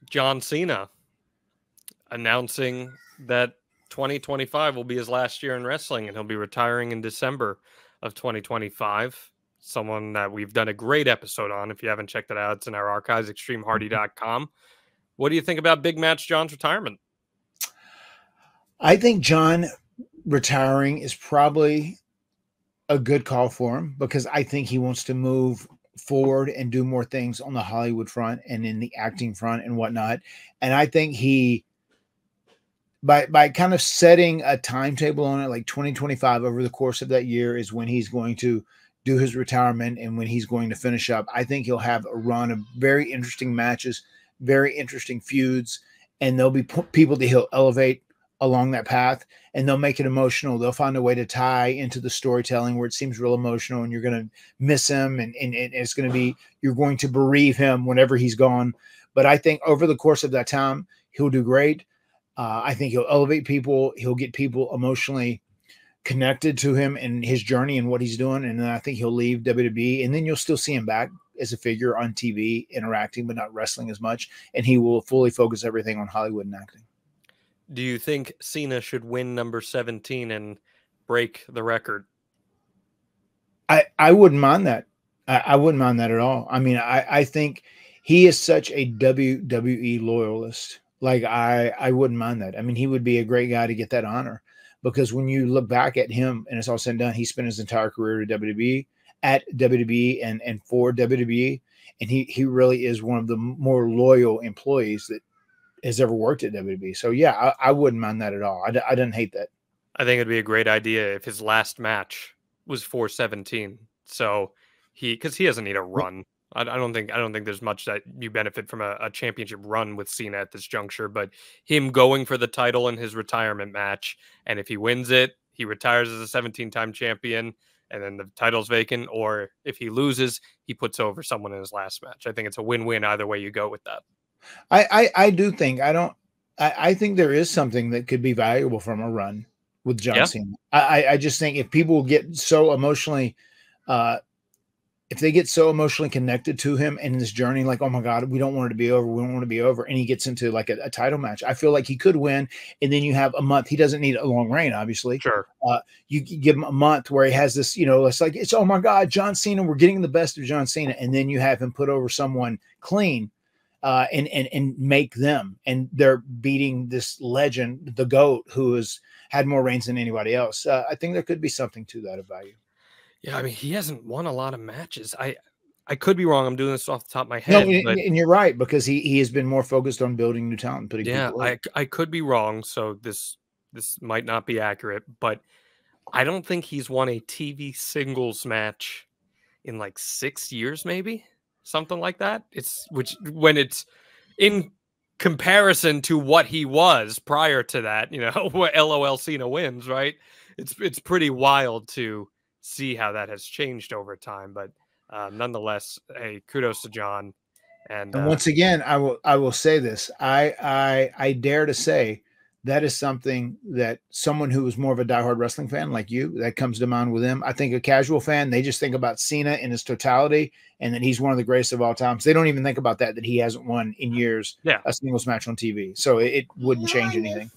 John Cena announcing that 2025 will be his last year in wrestling and he'll be retiring in December of 2025. Someone that we've done a great episode on. If you haven't checked it out, it's in our archives, extremehardy.com. What do you think about Big Match John's retirement? I think John retiring is probably a good call for him because I think he wants to move forward and do more things on the Hollywood front and in the acting front and whatnot. And I think he, by kind of setting a timetable on it, like 2025 over the course of that year is when he's going to do his retirement and when he's going to finish up. I think he'll have a run of very interesting matches, very interesting feuds, and there'll be people that he'll elevate along that path, and they'll make it emotional. They'll find a way to tie into the storytelling where it seems real emotional, and you're going to miss him, and it's going to be, you're going to bereave him whenever he's gone. But I think over the course of that time, he'll do great. I think he'll elevate people. He'll get people emotionally connected to him and his journey and what he's doing. And then I think he'll leave WWE, and then you'll still see him back as a figure on TV interacting, but not wrestling as much. And he will fully focus everything on Hollywood and acting. Do you think Cena should win number 17 and break the record? I wouldn't mind that. I wouldn't mind that at all. I mean, I think he is such a WWE loyalist. Like I wouldn't mind that. I mean, he would be a great guy to get that honor, because when you look back at him and it's all said and done, he spent his entire career at WWE and for WWE. And he really is one of the more loyal employees that has ever worked at WWE. So yeah, I wouldn't mind that at all. I didn't hate that. I think it'd be a great idea if his last match was for 17. So because he doesn't need a run. I don't think there's much that you benefit from a championship run with Cena at this juncture, but him going for the title in his retirement match, and if he wins it, he retires as a 17-time champion, and then the title's vacant, or if he loses, he puts over someone in his last match. I think it's a win-win either way you go with that. I do think I think there is something that could be valuable from a run with John Cena. I just think if people get so emotionally if they get so emotionally connected to him in this journey, like, oh my God, we don't want it to be over. We don't want to be over. And he gets into like a title match. I feel like he could win. And then you have a month. He doesn't need a long reign, obviously. Sure. You give him a month where he has this, it's like, oh my God, John Cena, we're getting the best of John Cena. And then you have him put over someone clean and make them. And they're beating this legend, the GOAT, who has had more reigns than anybody else. I think there could be something to that of value. Yeah, I mean, he hasn't won a lot of matches. I could be wrong. I'm doing this off the top of my head. No, and you're right, because he has been more focused on building new talent. Putting people in. I could be wrong, so this might not be accurate, but I don't think he's won a TV singles match in like 6 years, maybe something like that. When it's in comparison to what he was prior to that, LOL Cena wins, right? It's pretty wild to see how that has changed over time, but nonetheless, hey, kudos to John. And once again, I will say this: I dare to say that is something that someone who is more of a diehard wrestling fan like you, that comes to mind with them. I think a casual fan, they just think about Cena in his totality and that he's one of the greatest of all times. They don't even think about that he hasn't won in years a singles match on TV. So it wouldn't change anything.